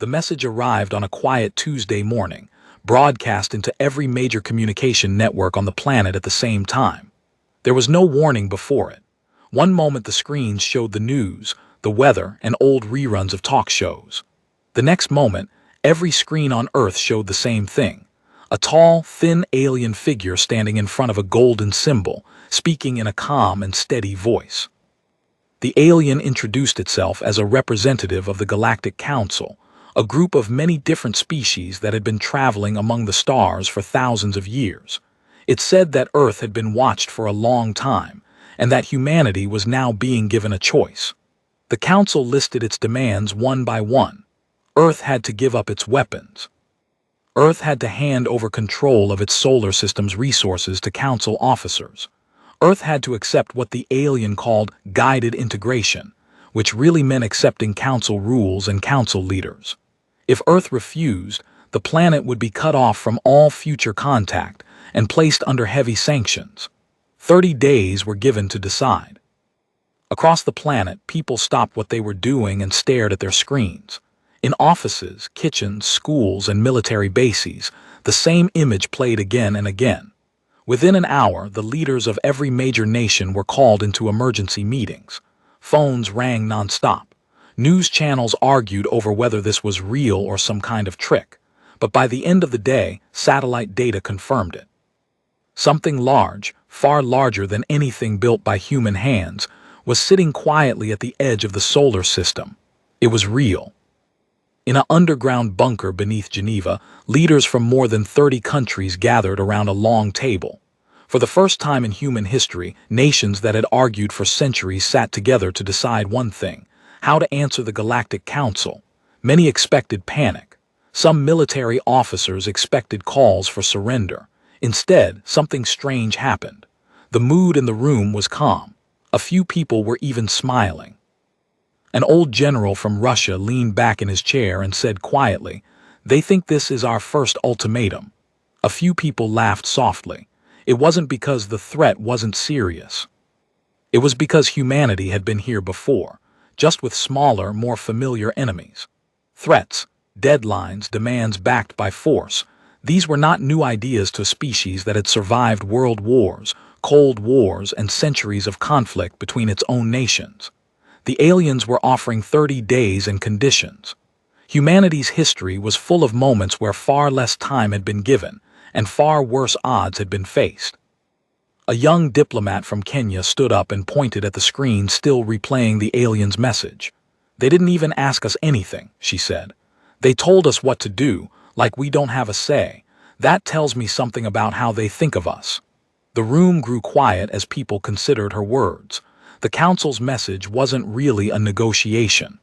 The message arrived on a quiet Tuesday morning, broadcast into every major communication network on the planet at the same time. There was no warning before it. One moment the screens showed the news, the weather, and old reruns of talk shows. The next moment, every screen on Earth showed the same thing. A tall, thin alien figure standing in front of a golden symbol, speaking in a calm and steady voice. The alien introduced itself as a representative of the Galactic Council, a group of many different species that had been traveling among the stars for thousands of years. It said that Earth had been watched for a long time, and that humanity was now being given a choice. The Council listed its demands one by one. Earth had to give up its weapons. Earth had to hand over control of its solar system's resources to Council officers. Earth had to accept what the alien called guided integration, which really meant accepting Council rules and Council leaders. If Earth refused, the planet would be cut off from all future contact and placed under heavy sanctions. 30 days were given to decide. Across the planet, people stopped what they were doing and stared at their screens. In offices, kitchens, schools, and military bases, the same image played again and again. Within an hour, the leaders of every major nation were called into emergency meetings. Phones rang nonstop. News channels argued over whether this was real or some kind of trick, but by the end of the day, satellite data confirmed it. Something large, far larger than anything built by human hands, was sitting quietly at the edge of the solar system. It was real. In an underground bunker beneath Geneva, leaders from more than 30 countries gathered around a long table. For the first time in human history, nations that had argued for centuries sat together to decide one thing: how to answer the Galactic Council. Many expected panic. Some military officers expected calls for surrender. Instead, something strange happened. The mood in the room was calm. A few people were even smiling. An old general from Russia leaned back in his chair and said quietly, "They think this is our first ultimatum." A few people laughed softly. It wasn't because the threat wasn't serious. It was because humanity had been here before, just with smaller, more familiar enemies. Threats, deadlines, demands backed by force. These were not new ideas to a species that had survived world wars, cold wars, and centuries of conflict between its own nations. The aliens were offering 30 days and conditions. Humanity's history was full of moments where far less time had been given, and far worse odds had been faced. A young diplomat from Kenya stood up and pointed at the screen, still replaying the alien's message. "They didn't even ask us anything," she said. "They told us what to do, like we don't have a say. That tells me something about how they think of us." The room grew quiet as people considered her words. The Council's message wasn't really a negotiation.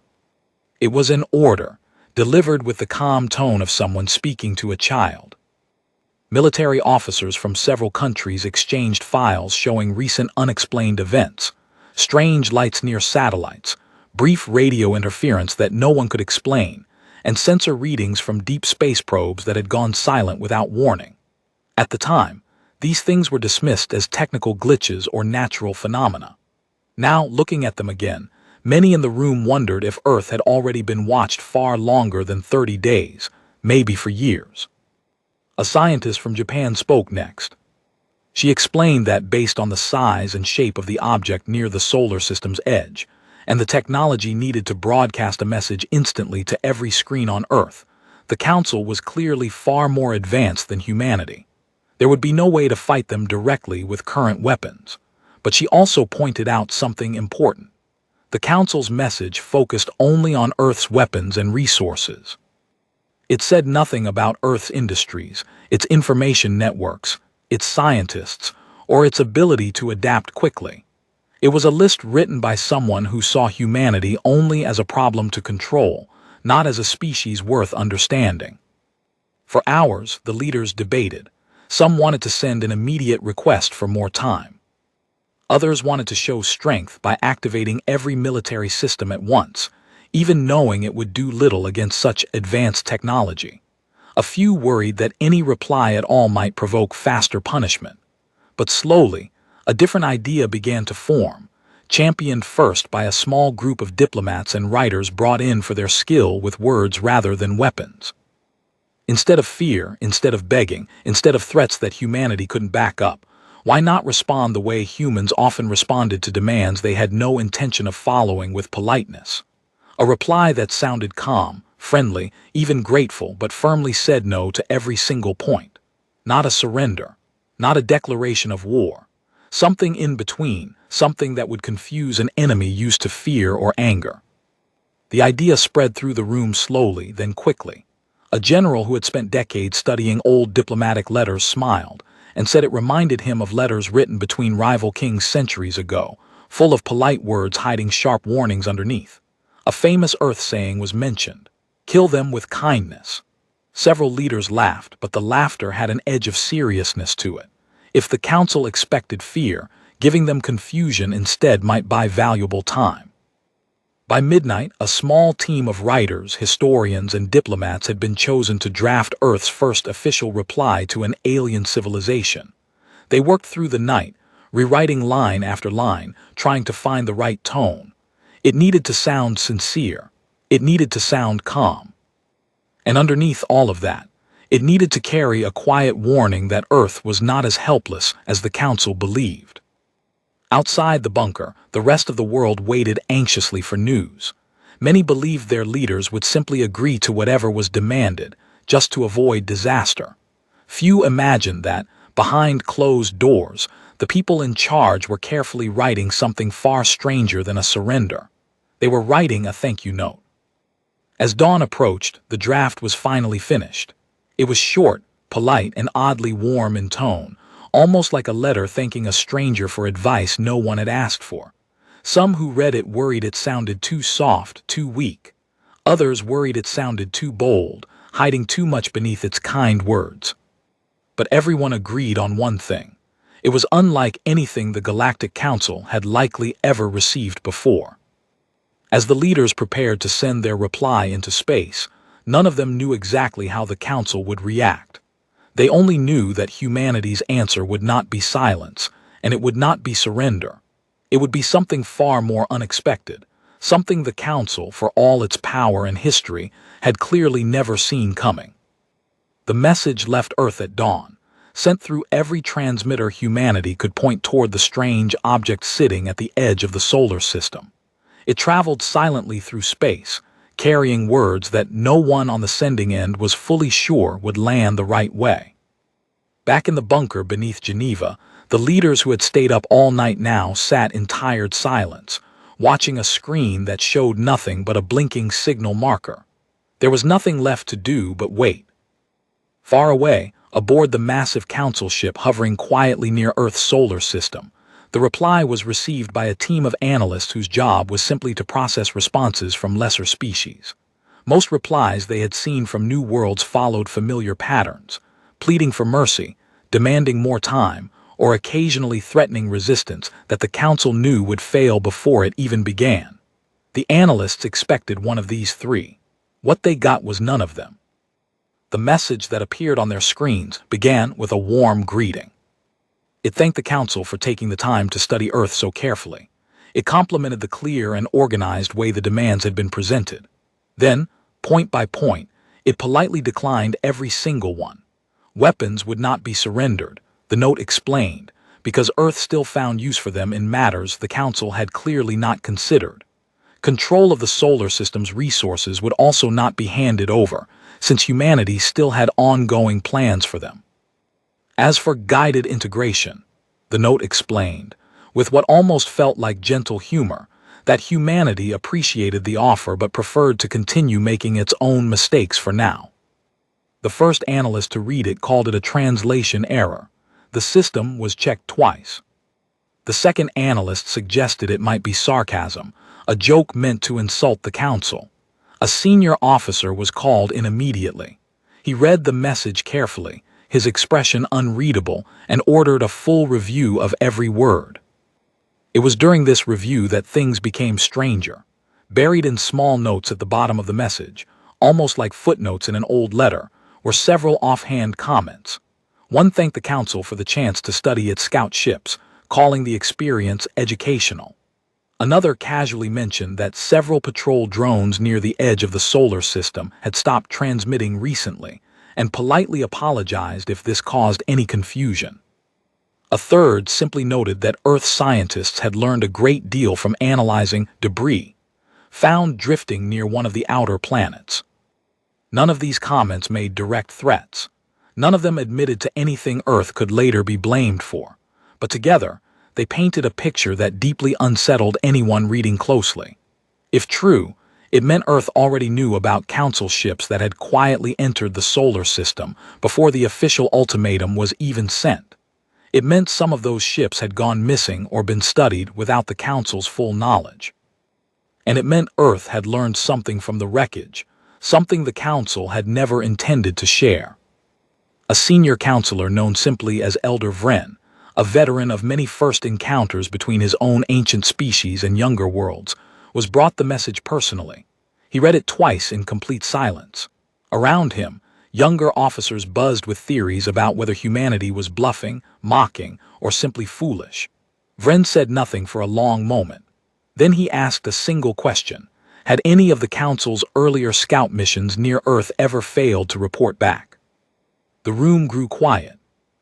It was an order, delivered with the calm tone of someone speaking to a child. Military officers from several countries exchanged files showing recent unexplained events, strange lights near satellites, brief radio interference that no one could explain, and sensor readings from deep space probes that had gone silent without warning. At the time, these things were dismissed as technical glitches or natural phenomena. Now, looking at them again, many in the room wondered if Earth had already been watched far longer than 30 days, maybe for years. A scientist from Japan spoke next. She explained that based on the size and shape of the object near the solar system's edge, and the technology needed to broadcast a message instantly to every screen on Earth, the Council was clearly far more advanced than humanity. There would be no way to fight them directly with current weapons. But she also pointed out something important. The Council's message focused only on Earth's weapons and resources. It said nothing about Earth's industries, its information networks, its scientists, or its ability to adapt quickly. It was a list written by someone who saw humanity only as a problem to control, not as a species worth understanding. For hours, the leaders debated. Some wanted to send an immediate request for more time. Others wanted to show strength by activating every military system at once, even knowing it would do little against such advanced technology. A few worried that any reply at all might provoke faster punishment. But slowly, a different idea began to form. championed first by a small group of diplomats and writers brought in for their skill with words rather than weapons. Instead of fear, instead of begging, instead of threats that humanity couldn't back up, why not respond the way humans often responded to demands they had no intention of following with politeness? A reply that sounded calm, friendly, even grateful, but firmly said no to every single point. Not a surrender, not a declaration of war. Something in between, something that would confuse an enemy used to fear or anger. The idea spread through the room slowly, then quickly. A general who had spent decades studying old diplomatic letters smiled and said it reminded him of letters written between rival kings centuries ago, full of polite words hiding sharp warnings underneath. A famous Earth saying was mentioned: "Kill them with kindness." Several leaders laughed, but the laughter had an edge of seriousness to it. If the council expected fear, giving them confusion instead might buy valuable time. By midnight, a small team of writers, historians, and diplomats had been chosen to draft Earth's first official reply to an alien civilization. They worked through the night, rewriting line after line, trying to find the right tone. It needed to sound sincere. It needed to sound calm. And underneath all of that, it needed to carry a quiet warning that Earth was not as helpless as the Council believed. Outside the bunker, the rest of the world waited anxiously for news. Many believed their leaders would simply agree to whatever was demanded, just to avoid disaster. Few imagined that, behind closed doors, the people in charge were carefully writing something far stranger than a surrender. They were writing a thank you note. As dawn approached, the draft was finally finished. It was short, polite, and oddly warm in tone, almost like a letter thanking a stranger for advice no one had asked for. Some who read it worried it sounded too soft, too weak. Others worried it sounded too bold, hiding too much beneath its kind words. But everyone agreed on one thing. It was unlike anything the Galactic Council had likely ever received before. As the leaders prepared to send their reply into space, none of them knew exactly how the Council would react. They only knew that humanity's answer would not be silence, and it would not be surrender. It would be something far more unexpected, something the Council, for all its power and history, had clearly never seen coming. The message left Earth at dawn, sent through every transmitter humanity could point toward the strange object sitting at the edge of the solar system. It traveled silently through space, carrying words that no one on the sending end was fully sure would land the right way. Back in the bunker beneath Geneva, the leaders who had stayed up all night now sat in tired silence, watching a screen that showed nothing but a blinking signal marker. There was nothing left to do but wait. Far away, aboard the massive council ship hovering quietly near Earth's solar system, the reply was received by a team of analysts whose job was simply to process responses from lesser species. Most replies they had seen from new worlds followed familiar patterns, pleading for mercy, demanding more time, or occasionally threatening resistance that the Council knew would fail before it even began. The analysts expected one of these three. What they got was none of them. The message that appeared on their screens began with a warm greeting. It thanked the Council for taking the time to study Earth so carefully. It complimented the clear and organized way the demands had been presented. Then, point by point, it politely declined every single one. Weapons would not be surrendered, the note explained, because Earth still found use for them in matters the Council had clearly not considered. Control of the solar system's resources would also not be handed over, since humanity still had ongoing plans for them. As for guided integration, the note explained, with what almost felt like gentle humor, that humanity appreciated the offer but preferred to continue making its own mistakes for now. The first analyst to read it called it a translation error. The system was checked twice. The second analyst suggested it might be sarcasm, a joke meant to insult the Council. A senior officer was called in immediately. He read the message carefully, his expression unreadable, and ordered a full review of every word. It was during this review that things became stranger. Buried in small notes at the bottom of the message, almost like footnotes in an old letter, were several offhand comments. One thanked the Council for the chance to study its scout ships, calling the experience educational. Another casually mentioned that several patrol drones near the edge of the solar system had stopped transmitting recently, and politely apologized if this caused any confusion. A third simply noted that Earth scientists had learned a great deal from analyzing debris found drifting near one of the outer planets. None of these comments made direct threats. None of them admitted to anything Earth could later be blamed for, but together, they painted a picture that deeply unsettled anyone reading closely. If true, it meant Earth already knew about Council ships that had quietly entered the solar system before the official ultimatum was even sent. It meant some of those ships had gone missing or been studied without the Council's full knowledge. And it meant Earth had learned something from the wreckage, something the Council had never intended to share. A senior counselor known simply as Elder Vren, a veteran of many first encounters between his own ancient species and younger worlds, was brought the message personally. He read it twice in complete silence. Around him, younger officers buzzed with theories about whether humanity was bluffing, mocking, or simply foolish. Vren said nothing for a long moment. Then he asked a single question. Had any of the Council's earlier scout missions near Earth ever failed to report back? The room grew quiet.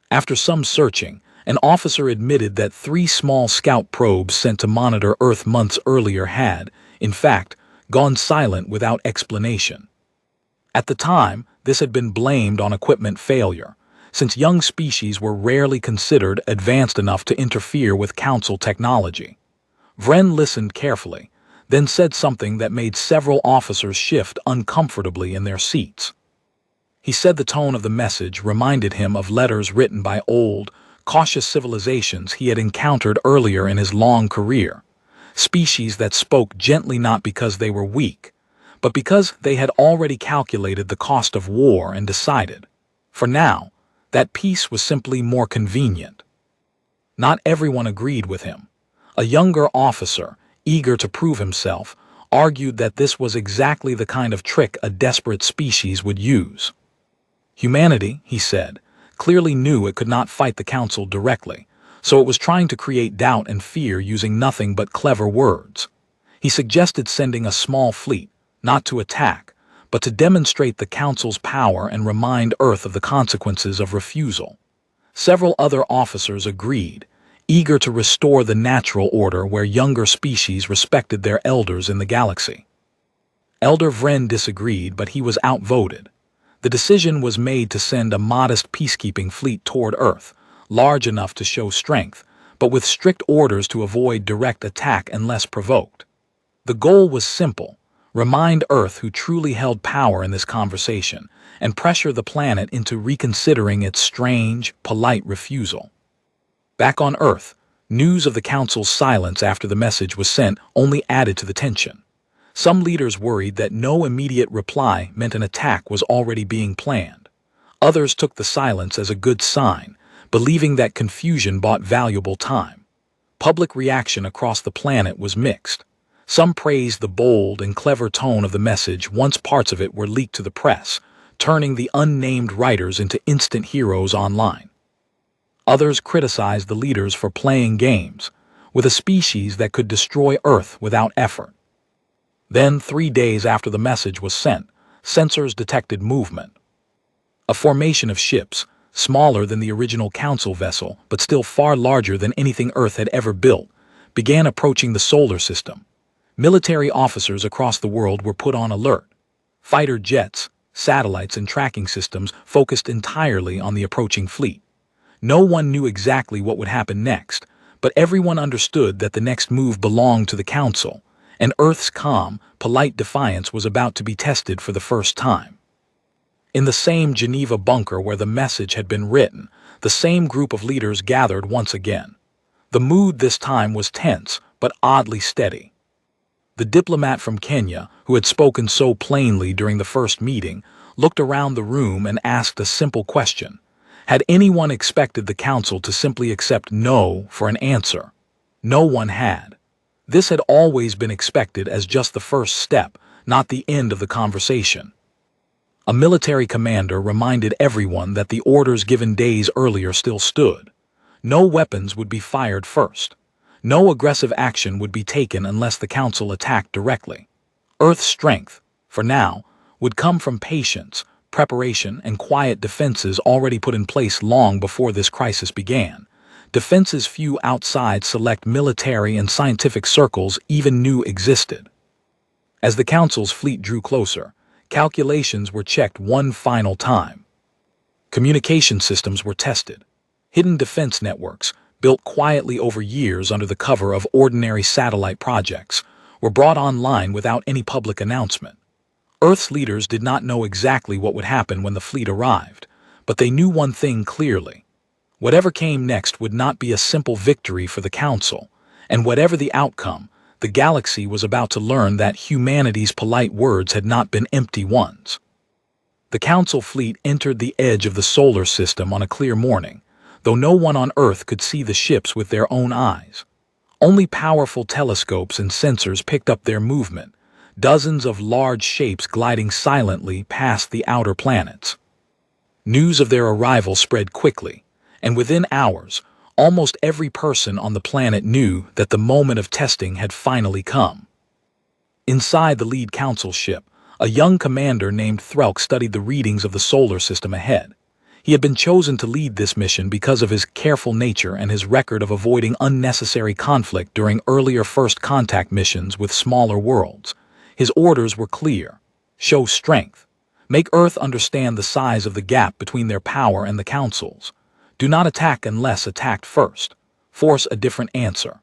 After some searching, an officer admitted that 3 small scout probes sent to monitor Earth months earlier had, in fact, gone silent without explanation. At the time, this had been blamed on equipment failure, since young species were rarely considered advanced enough to interfere with Council technology. Vren listened carefully, then said something that made several officers shift uncomfortably in their seats. He said the tone of the message reminded him of letters written by old, cautious civilizations he had encountered earlier in his long career, species that spoke gently not because they were weak, but because they had already calculated the cost of war and decided, for now, that peace was simply more convenient. Not everyone agreed with him. A younger officer, eager to prove himself, argued that this was exactly the kind of trick a desperate species would use. Humanity, he said, clearly knew it could not fight the Council directly, so it was trying to create doubt and fear using nothing but clever words. He suggested sending a small fleet, not to attack, but to demonstrate the Council's power and remind Earth of the consequences of refusal. Several other officers agreed, eager to restore the natural order where younger species respected their elders in the galaxy. Elder Vren disagreed, but he was outvoted. The decision was made to send a modest peacekeeping fleet toward Earth, large enough to show strength, but with strict orders to avoid direct attack unless provoked. The goal was simple: remind Earth who truly held power in this conversation, and pressure the planet into reconsidering its strange, polite refusal. Back on Earth, news of the Council's silence after the message was sent only added to the tension. Some leaders worried that no immediate reply meant an attack was already being planned. Others took the silence as a good sign, believing that confusion bought valuable time. Public reaction across the planet was mixed. Some praised the bold and clever tone of the message once parts of it were leaked to the press, turning the unnamed writers into instant heroes online. Others criticized the leaders for playing games with a species that could destroy Earth without effort. Then, 3 days after the message was sent, sensors detected movement. A formation of ships, smaller than the original Council vessel, but still far larger than anything Earth had ever built, began approaching the solar system. Military officers across the world were put on alert. Fighter jets, satellites, and tracking systems focused entirely on the approaching fleet. No one knew exactly what would happen next, but everyone understood that the next move belonged to the Council, and Earth's calm, polite defiance was about to be tested for the first time. In the same Geneva bunker where the message had been written, the same group of leaders gathered once again. The mood this time was tense, but oddly steady. The diplomat from Kenya, who had spoken so plainly during the first meeting, looked around the room and asked a simple question. Had anyone expected the Council to simply accept no for an answer? No one had. This had always been expected as just the first step, not the end of the conversation. A military commander reminded everyone that the orders given days earlier still stood. No weapons would be fired first. No aggressive action would be taken unless the Council attacked directly. Earth's strength, for now, would come from patience, preparation, and quiet defenses already put in place long before this crisis began. Defenses few outside select military and scientific circles even knew existed. As the Council's fleet drew closer, calculations were checked one final time. Communication systems were tested. Hidden defense networks, built quietly over years under the cover of ordinary satellite projects, were brought online without any public announcement. Earth's leaders did not know exactly what would happen when the fleet arrived, but they knew one thing clearly. Whatever came next would not be a simple victory for the Council, and whatever the outcome, the galaxy was about to learn that humanity's polite words had not been empty ones. The Council fleet entered the edge of the solar system on a clear morning, though no one on Earth could see the ships with their own eyes. Only powerful telescopes and sensors picked up their movement, dozens of large shapes gliding silently past the outer planets. News of their arrival spread quickly, and within hours, almost every person on the planet knew that the moment of testing had finally come. Inside the lead Council ship, a young commander named Threlk studied the readings of the solar system ahead. He had been chosen to lead this mission because of his careful nature and his record of avoiding unnecessary conflict during earlier first contact missions with smaller worlds. His orders were clear: show strength. Make Earth understand the size of the gap between their power and the Council's. Do not attack unless attacked first. Force a different answer.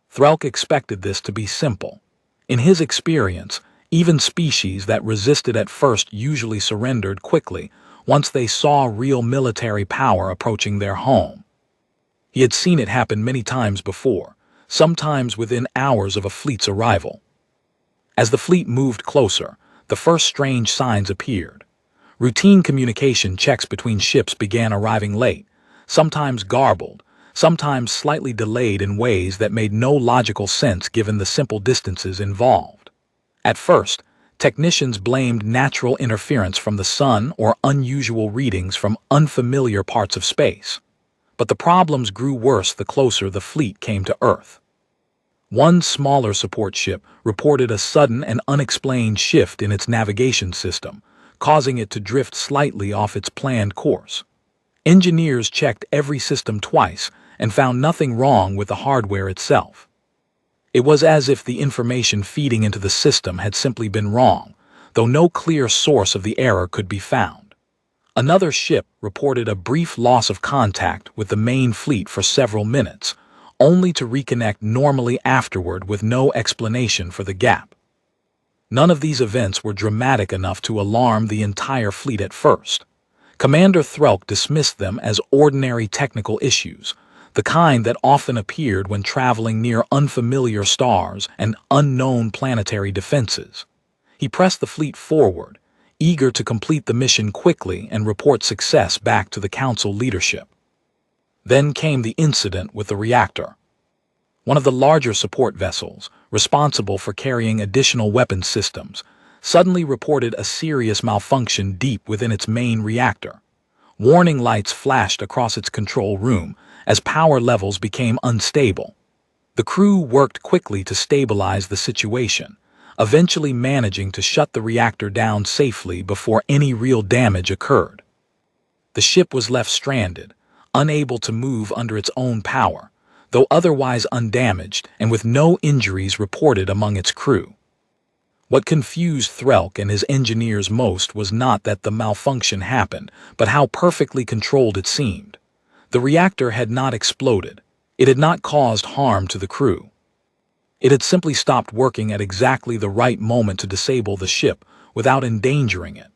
Threlk expected this to be simple. In his experience, even species that resisted at first usually surrendered quickly once they saw real military power approaching their home. He had seen it happen many times before, sometimes within hours of a fleet's arrival. As the fleet moved closer, the first strange signs appeared. Routine communication checks between ships began arriving late, sometimes garbled, sometimes slightly delayed in ways that made no logical sense given the simple distances involved. At first, technicians blamed natural interference from the sun or unusual readings from unfamiliar parts of space. But the problems grew worse the closer the fleet came to Earth. One smaller support ship reported a sudden and unexplained shift in its navigation system, causing it to drift slightly off its planned course. Engineers checked every system twice and found nothing wrong with the hardware itself. It was as if the information feeding into the system had simply been wrong, though no clear source of the error could be found. Another ship reported a brief loss of contact with the main fleet for several minutes, only to reconnect normally afterward with no explanation for the gap. None of these events were dramatic enough to alarm the entire fleet at first. Commander Threlk dismissed them as ordinary technical issues, the kind that often appeared when traveling near unfamiliar stars and unknown planetary defenses. He pressed the fleet forward, eager to complete the mission quickly and report success back to the Council leadership. Then came the incident with the reactor. One of the larger support vessels, responsible for carrying additional weapons systems, suddenly reported a serious malfunction deep within its main reactor. Warning lights flashed across its control room as power levels became unstable. The crew worked quickly to stabilize the situation, eventually managing to shut the reactor down safely before any real damage occurred. The ship was left stranded, unable to move under its own power, though otherwise undamaged and with no injuries reported among its crew. What confused Threlk and his engineers most was not that the malfunction happened, but how perfectly controlled it seemed. The reactor had not exploded. It had not caused harm to the crew. It had simply stopped working at exactly the right moment to disable the ship without endangering it.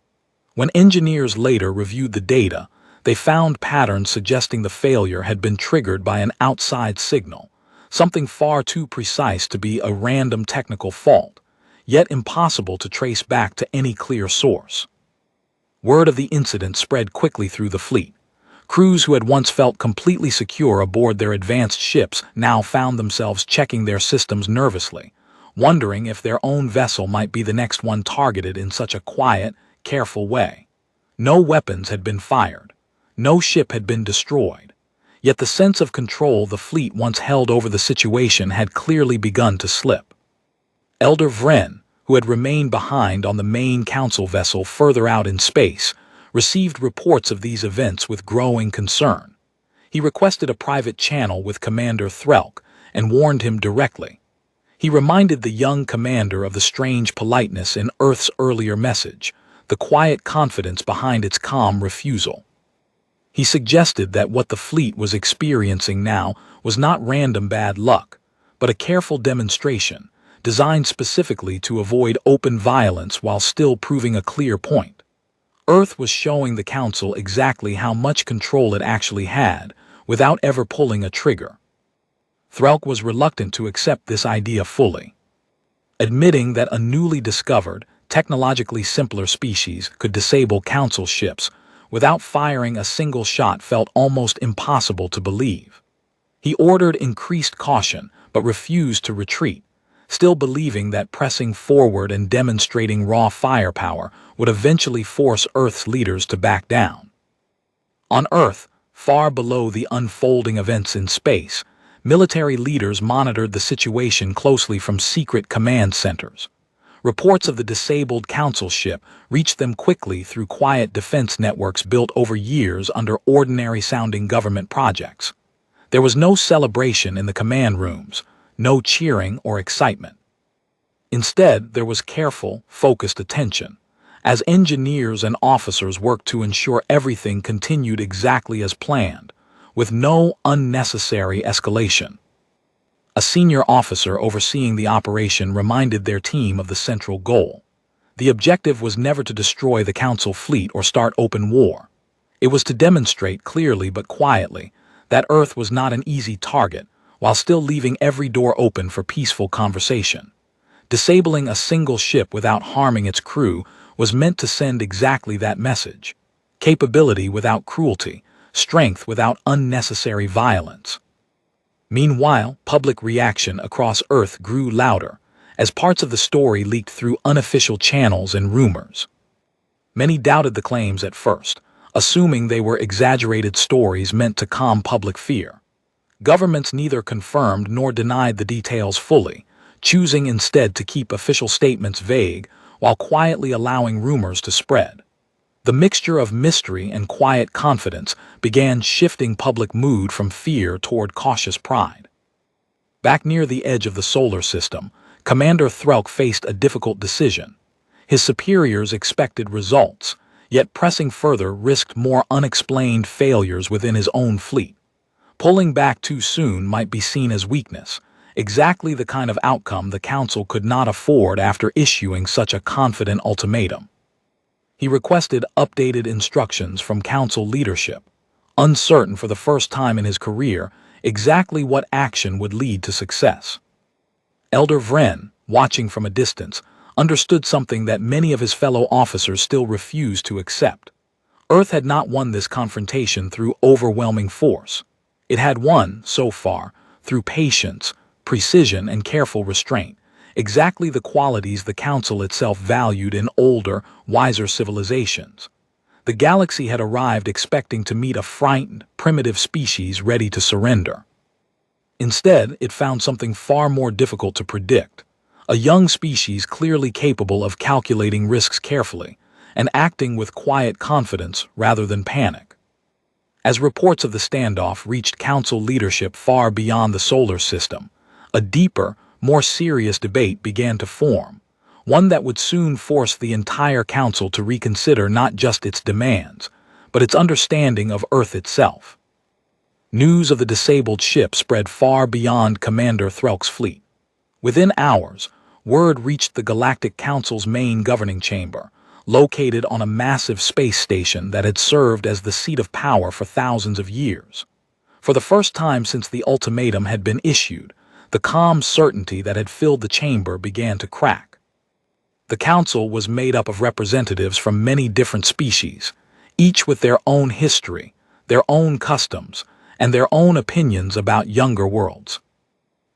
When engineers later reviewed the data, they found patterns suggesting the failure had been triggered by an outside signal, something far too precise to be a random technical fault, yet impossible to trace back to any clear source. Word of the incident spread quickly through the fleet. Crews who had once felt completely secure aboard their advanced ships now found themselves checking their systems nervously, wondering if their own vessel might be the next one targeted in such a quiet, careful way. No weapons had been fired. No ship had been destroyed. Yet the sense of control the fleet once held over the situation had clearly begun to slip. Elder Vren, who had remained behind on the main council vessel further out in space, received reports of these events with growing concern. He requested a private channel with Commander Threlk and warned him directly. He reminded the young commander of the strange politeness in Earth's earlier message, the quiet confidence behind its calm refusal. He suggested that what the fleet was experiencing now was not random bad luck, but a careful demonstration, designed specifically to avoid open violence while still proving a clear point. Earth was showing the Council exactly how much control it actually had, without ever pulling a trigger. Threlk was reluctant to accept this idea fully. Admitting that a newly discovered, technologically simpler species could disable Council ships without firing a single shot felt almost impossible to believe. He ordered increased caution, but refused to retreat, still believing that pressing forward and demonstrating raw firepower would eventually force Earth's leaders to back down. On Earth, far below the unfolding events in space, military leaders monitored the situation closely from secret command centers. Reports of the disabled Council ship reached them quickly through quiet defense networks built over years under ordinary-sounding government projects. There was no celebration in the command rooms, no cheering or excitement. Instead, there was careful, focused attention, as engineers and officers worked to ensure everything continued exactly as planned, with no unnecessary escalation. A senior officer overseeing the operation reminded their team of the central goal. The objective was never to destroy the Council fleet or start open war. It was to demonstrate clearly but quietly that Earth was not an easy target, while still leaving every door open for peaceful conversation. Disabling a single ship without harming its crew was meant to send exactly that message: capability without cruelty, strength without unnecessary violence. Meanwhile, public reaction across Earth grew louder, as parts of the story leaked through unofficial channels and rumors. Many doubted the claims at first, assuming they were exaggerated stories meant to calm public fear. Governments neither confirmed nor denied the details fully, choosing instead to keep official statements vague while quietly allowing rumors to spread. The mixture of mystery and quiet confidence began shifting public mood from fear toward cautious pride. Back near the edge of the solar system, Commander Threlk faced a difficult decision. His superiors expected results, yet pressing further risked more unexplained failures within his own fleet. Pulling back too soon might be seen as weakness, exactly the kind of outcome the Council could not afford after issuing such a confident ultimatum. He requested updated instructions from Council leadership, uncertain for the first time in his career exactly what action would lead to success. Elder Vren, watching from a distance, understood something that many of his fellow officers still refused to accept. Earth had not won this confrontation through overwhelming force. It had won, so far, through patience, precision, and careful restraint, exactly the qualities the Council itself valued in older, wiser civilizations. The galaxy had arrived expecting to meet a frightened, primitive species ready to surrender. Instead, it found something far more difficult to predict: a young species clearly capable of calculating risks carefully and acting with quiet confidence rather than panic. As reports of the standoff reached Council leadership far beyond the solar system, a deeper, more serious debate began to form, one that would soon force the entire Council to reconsider not just its demands, but its understanding of Earth itself. News of the disabled ship spread far beyond Commander Threlk's fleet. Within hours, word reached the Galactic Council's main governing chamber, located on a massive space station that had served as the seat of power for thousands of years. For the first time since the ultimatum had been issued, the calm certainty that had filled the chamber began to crack. The Council was made up of representatives from many different species, each with their own history, their own customs, and their own opinions about younger worlds.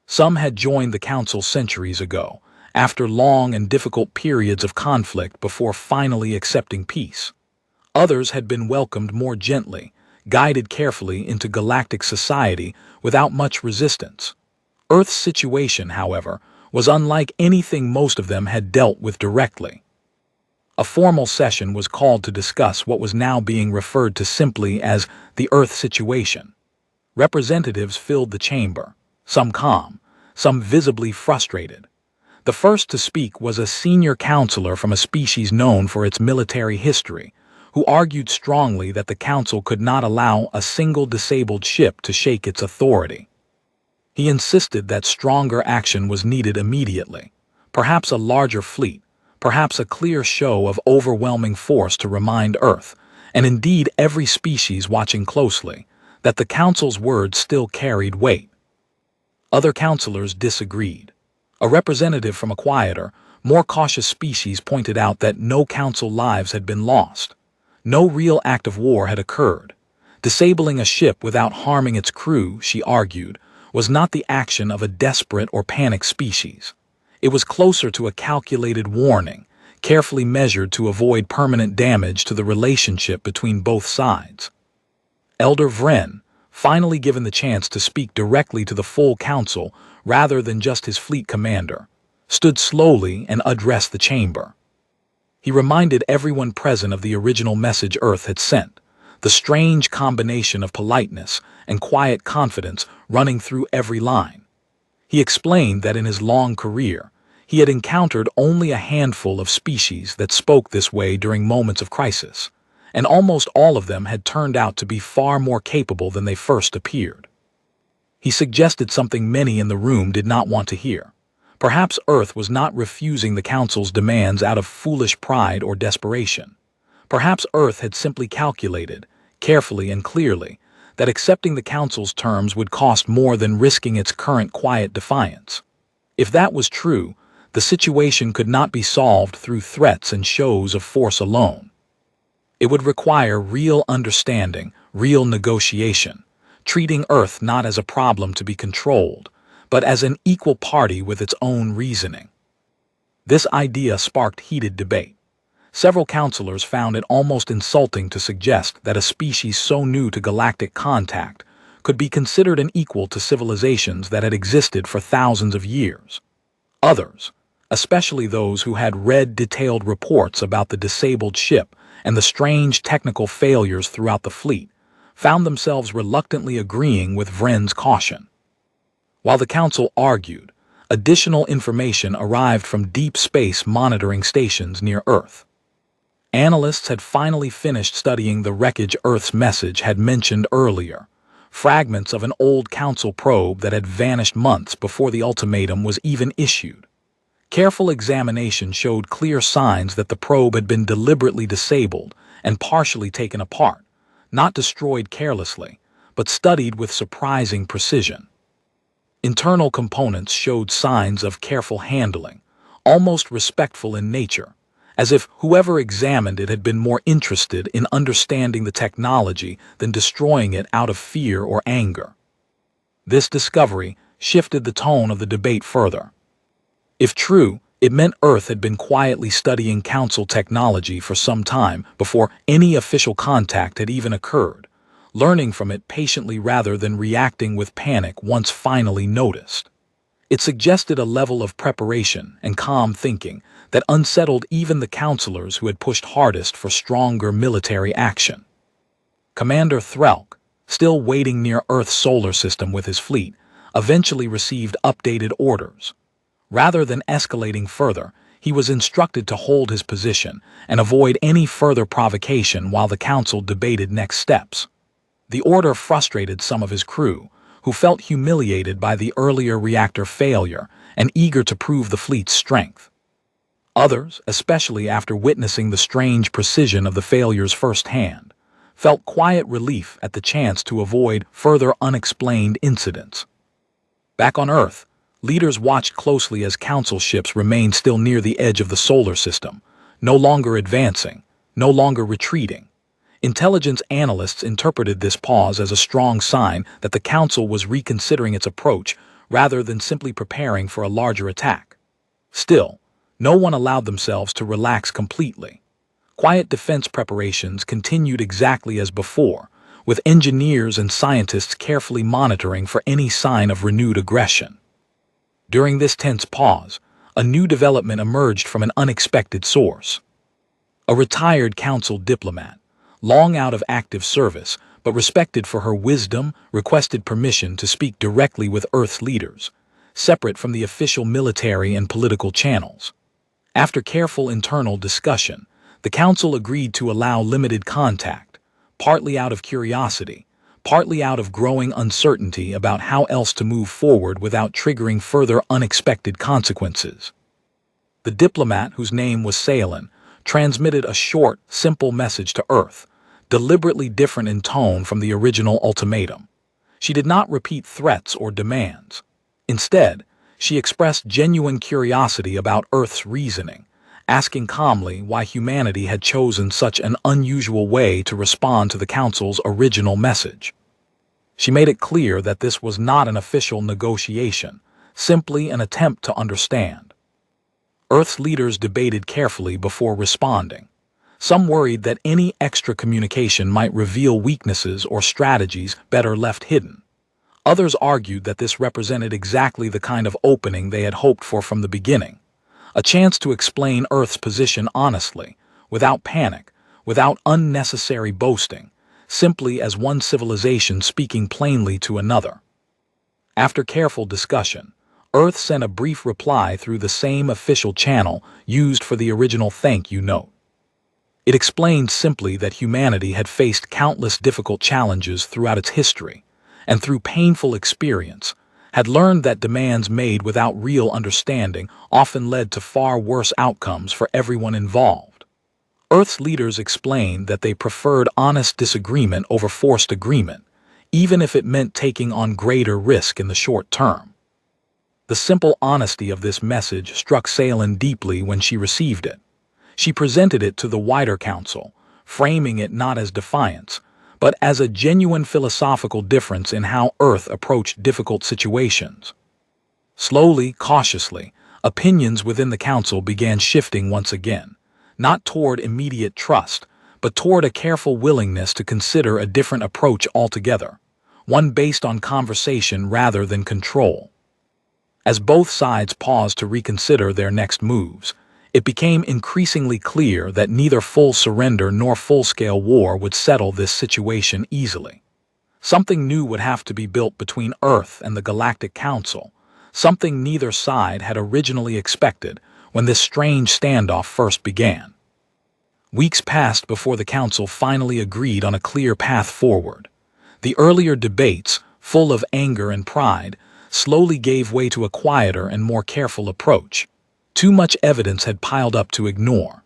Some had joined the Council centuries ago, after long and difficult periods of conflict before finally accepting peace. Others had been welcomed more gently, guided carefully into galactic society without much resistance. Earth's situation, however, was unlike anything most of them had dealt with directly. A formal session was called to discuss what was now being referred to simply as the Earth situation. Representatives filled the chamber, some calm, some visibly frustrated. The first to speak was a senior counselor from a species known for its military history, who argued strongly that the council could not allow a single disabled ship to shake its authority. He insisted that stronger action was needed immediately, perhaps a larger fleet, perhaps a clear show of overwhelming force to remind Earth, and indeed every species watching closely, that the council's words still carried weight. Other counselors disagreed. A representative from a quieter, more cautious species pointed out that no council lives had been lost. No real act of war had occurred. Disabling a ship without harming its crew, she argued, was not the action of a desperate or panicked species. It was closer to a calculated warning, carefully measured to avoid permanent damage to the relationship between both sides. Elder Vren, finally given the chance to speak directly to the full council rather than just his fleet commander, stood slowly and addressed the chamber. He reminded everyone present of the original message Earth had sent, the strange combination of politeness and quiet confidence running through every line. He explained that in his long career, he had encountered only a handful of species that spoke this way during moments of crisis, and almost all of them had turned out to be far more capable than they first appeared. He suggested something many in the room did not want to hear. Perhaps Earth was not refusing the Council's demands out of foolish pride or desperation. Perhaps Earth had simply calculated, carefully and clearly, that accepting the Council's terms would cost more than risking its current quiet defiance. If that was true, the situation could not be solved through threats and shows of force alone. It would require real understanding, real negotiation, treating Earth not as a problem to be controlled, but as an equal party with its own reasoning. This idea sparked heated debate. Several counselors found it almost insulting to suggest that a species so new to galactic contact could be considered an equal to civilizations that had existed for thousands of years. Others, especially those who had read detailed reports about the disabled ship and the strange technical failures throughout the fleet, found themselves reluctantly agreeing with Vren's caution. While the council argued, additional information arrived from deep space monitoring stations near Earth. Analysts had finally finished studying the wreckage Earth's message had mentioned earlier, fragments of an old council probe that had vanished months before the ultimatum was even issued. Careful examination showed clear signs that the probe had been deliberately disabled and partially taken apart, not destroyed carelessly, but studied with surprising precision. Internal components showed signs of careful handling, almost respectful in nature, as if whoever examined it had been more interested in understanding the technology than destroying it out of fear or anger. This discovery shifted the tone of the debate further. If true, it meant Earth had been quietly studying Council technology for some time before any official contact had even occurred, learning from it patiently rather than reacting with panic once finally noticed. It suggested a level of preparation and calm thinking that unsettled even the counselors who had pushed hardest for stronger military action. Commander Threlk, still waiting near Earth's solar system with his fleet, eventually received updated orders. Rather than escalating further, he was instructed to hold his position and avoid any further provocation while the council debated next steps. The order frustrated some of his crew, who felt humiliated by the earlier reactor failure and eager to prove the fleet's strength. Others, especially after witnessing the strange precision of the failures firsthand, felt quiet relief at the chance to avoid further unexplained incidents. Back on Earth, leaders watched closely as council ships remained still near the edge of the solar system, no longer advancing, no longer retreating. Intelligence analysts interpreted this pause as a strong sign that the Council was reconsidering its approach rather than simply preparing for a larger attack. Still, no one allowed themselves to relax completely. Quiet defense preparations continued exactly as before, with engineers and scientists carefully monitoring for any sign of renewed aggression. During this tense pause, a new development emerged from an unexpected source. A retired council diplomat, long out of active service, but respected for her wisdom, requested permission to speak directly with Earth's leaders, separate from the official military and political channels. After careful internal discussion, the council agreed to allow limited contact, partly out of curiosity, partly out of growing uncertainty about how else to move forward without triggering further unexpected consequences. The diplomat, whose name was Salen, transmitted a short, simple message to Earth, deliberately different in tone from the original ultimatum. She did not repeat threats or demands. Instead, she expressed genuine curiosity about Earth's reasoning, asking calmly why humanity had chosen such an unusual way to respond to the Council's original message. She made it clear that this was not an official negotiation, simply an attempt to understand. Earth's leaders debated carefully before responding. Some worried that any extra communication might reveal weaknesses or strategies better left hidden. Others argued that this represented exactly the kind of opening they had hoped for from the beginning, a chance to explain Earth's position honestly, without panic, without unnecessary boasting, simply as one civilization speaking plainly to another. After careful discussion, Earth sent a brief reply through the same official channel used for the original thank you note. It explained simply that humanity had faced countless difficult challenges throughout its history, and through painful experience, had learned that demands made without real understanding often led to far worse outcomes for everyone involved. Earth's leaders explained that they preferred honest disagreement over forced agreement, even if it meant taking on greater risk in the short term. The simple honesty of this message struck Salen deeply when she received it. She presented it to the wider council, framing it not as defiance, but as a genuine philosophical difference in how Earth approached difficult situations. Slowly, cautiously, opinions within the council began shifting once again, not toward immediate trust, but toward a careful willingness to consider a different approach altogether, one based on conversation rather than control. As both sides paused to reconsider their next moves, it became increasingly clear that neither full surrender nor full-scale war would settle this situation easily. Something new would have to be built between Earth and the Galactic Council, something neither side had originally expected when this strange standoff first began. Weeks passed before the Council finally agreed on a clear path forward. The earlier debates, full of anger and pride, slowly gave way to a quieter and more careful approach. Too much evidence had piled up to ignore.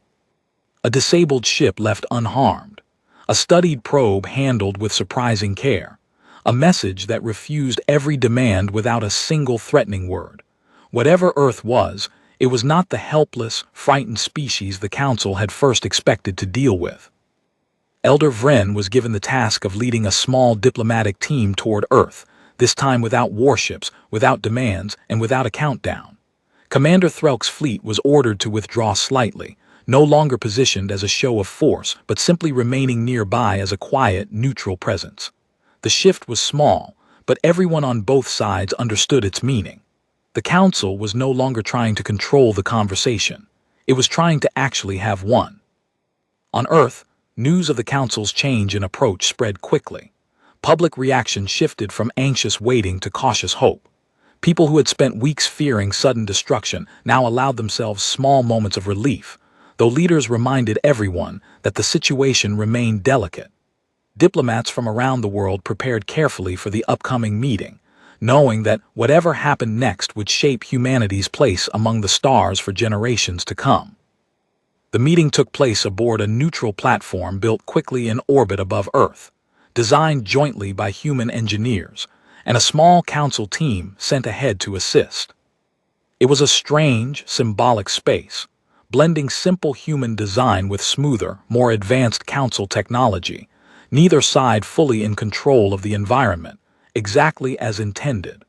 A disabled ship left unharmed, a studied probe handled with surprising care, a message that refused every demand without a single threatening word. Whatever Earth was, it was not the helpless, frightened species the Council had first expected to deal with. Elder Vren was given the task of leading a small diplomatic team toward Earth, this time without warships, without demands, and without a countdown. Commander Threlk's fleet was ordered to withdraw slightly, no longer positioned as a show of force, but simply remaining nearby as a quiet, neutral presence. The shift was small, but everyone on both sides understood its meaning. The Council was no longer trying to control the conversation. It was trying to actually have one. On Earth, news of the Council's change in approach spread quickly. Public reaction shifted from anxious waiting to cautious hope. People who had spent weeks fearing sudden destruction now allowed themselves small moments of relief, though leaders reminded everyone that the situation remained delicate. Diplomats from around the world prepared carefully for the upcoming meeting, knowing that whatever happened next would shape humanity's place among the stars for generations to come. The meeting took place aboard a neutral platform built quickly in orbit above Earth, designed jointly by human engineers, and a small council team sent ahead to assist. It was a strange, symbolic space, blending simple human design with smoother, more advanced council technology, neither side fully in control of the environment, exactly as intended.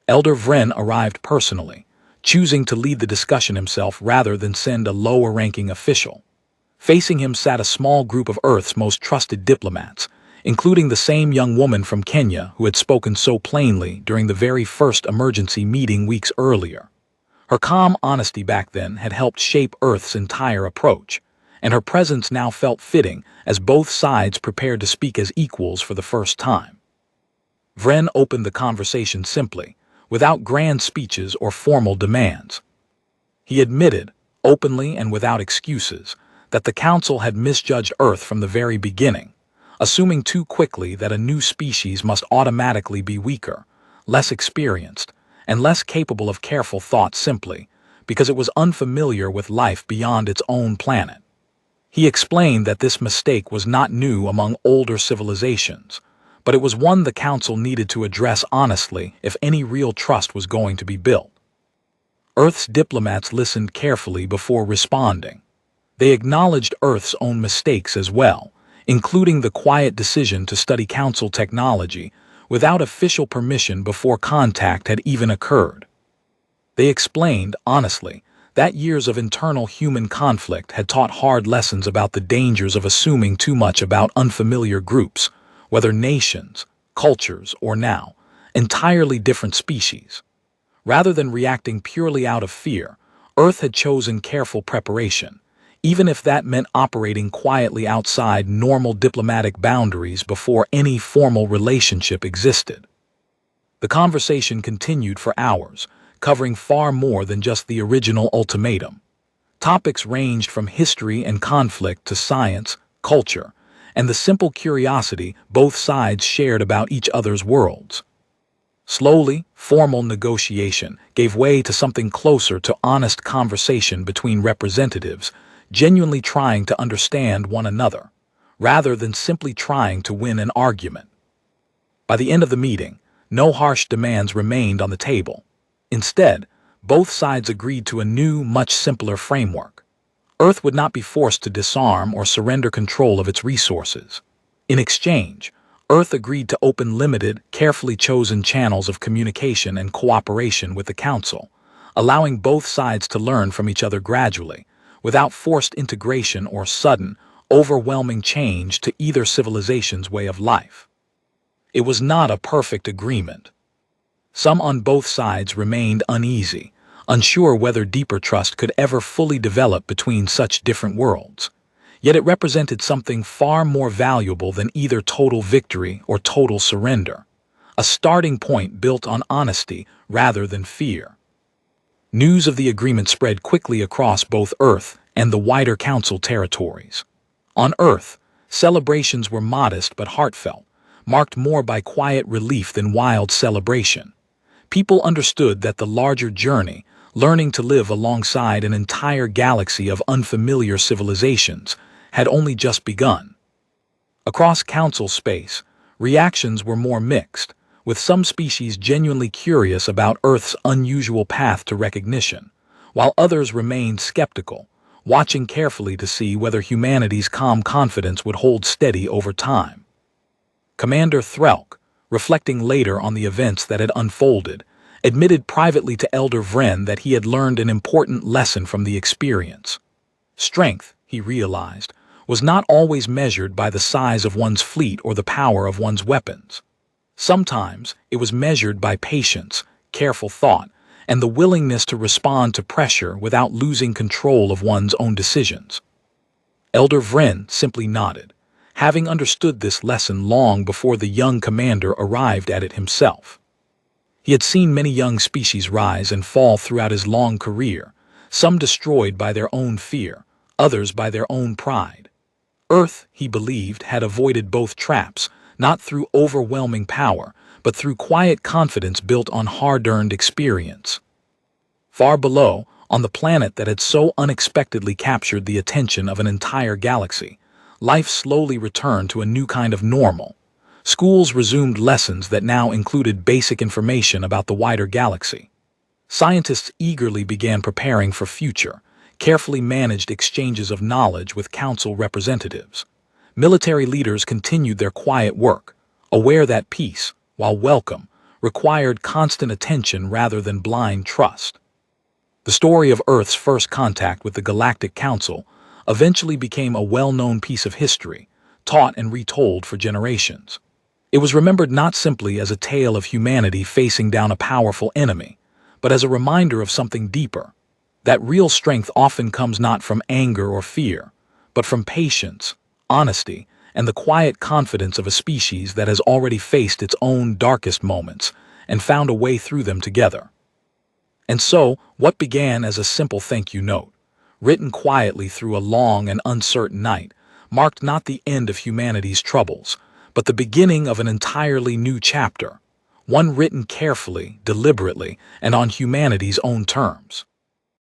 Elder Vren arrived personally, choosing to lead the discussion himself rather than send a lower-ranking official. Facing him sat a small group of Earth's most trusted diplomats, including the same young woman from Kenya who had spoken so plainly during the very first emergency meeting weeks earlier. Her calm honesty back then had helped shape Earth's entire approach, and her presence now felt fitting as both sides prepared to speak as equals for the first time. Vren opened the conversation simply, without grand speeches or formal demands. He admitted, openly and without excuses, that the Council had misjudged Earth from the very beginning, assuming too quickly that a new species must automatically be weaker, less experienced, and less capable of careful thought simply because it was unfamiliar with life beyond its own planet. He explained that this mistake was not new among older civilizations, but it was one the Council needed to address honestly if any real trust was going to be built. Earth's diplomats listened carefully before responding. They acknowledged Earth's own mistakes as well, including the quiet decision to study Council technology without official permission before contact had even occurred. They explained, honestly, that years of internal human conflict had taught hard lessons about the dangers of assuming too much about unfamiliar groups, whether nations, cultures, or now, entirely different species. Rather than reacting purely out of fear, Earth had chosen careful preparation, even if that meant operating quietly outside normal diplomatic boundaries before any formal relationship existed. The conversation continued for hours, covering far more than just the original ultimatum. Topics ranged from history and conflict to science, culture, and the simple curiosity both sides shared about each other's worlds. Slowly, formal negotiation gave way to something closer to honest conversation between representatives, genuinely trying to understand one another, rather than simply trying to win an argument. By the end of the meeting, no harsh demands remained on the table. Instead, both sides agreed to a new, much simpler framework. Earth would not be forced to disarm or surrender control of its resources. In exchange, Earth agreed to open limited, carefully chosen channels of communication and cooperation with the Council, allowing both sides to learn from each other gradually, without forced integration or sudden, overwhelming change to either civilization's way of life. It was not a perfect agreement. Some on both sides remained uneasy, unsure whether deeper trust could ever fully develop between such different worlds. Yet it represented something far more valuable than either total victory or total surrender, a starting point built on honesty rather than fear. News of the agreement spread quickly across both Earth and the wider Council territories. On Earth, celebrations were modest but heartfelt, marked more by quiet relief than wild celebration. People understood that the larger journey, learning to live alongside an entire galaxy of unfamiliar civilizations, had only just begun. Across Council space, reactions were more mixed, with some species genuinely curious about Earth's unusual path to recognition, while others remained skeptical, watching carefully to see whether humanity's calm confidence would hold steady over time. Commander Threlk, reflecting later on the events that had unfolded, admitted privately to Elder Vren that he had learned an important lesson from the experience. Strength, he realized, was not always measured by the size of one's fleet or the power of one's weapons. Sometimes it was measured by patience, careful thought, and the willingness to respond to pressure without losing control of one's own decisions. Elder Vren simply nodded, having understood this lesson long before the young commander arrived at it himself. He had seen many young species rise and fall throughout his long career, some destroyed by their own fear, others by their own pride. Earth, he believed, had avoided both traps, not through overwhelming power, but through quiet confidence built on hard-earned experience. Far below, on the planet that had so unexpectedly captured the attention of an entire galaxy, life slowly returned to a new kind of normal. Schools resumed lessons that now included basic information about the wider galaxy. Scientists eagerly began preparing for future, carefully managed exchanges of knowledge with Council representatives. Military leaders continued their quiet work, aware that peace, while welcome, required constant attention rather than blind trust. The story of Earth's first contact with the Galactic Council eventually became a well-known piece of history, taught and retold for generations. It was remembered not simply as a tale of humanity facing down a powerful enemy, but as a reminder of something deeper, that real strength often comes not from anger or fear, but from patience, honesty, and the quiet confidence of a species that has already faced its own darkest moments and found a way through them together. And so, what began as a simple thank you note, written quietly through a long and uncertain night, marked not the end of humanity's troubles, but the beginning of an entirely new chapter, one written carefully, deliberately, and on humanity's own terms.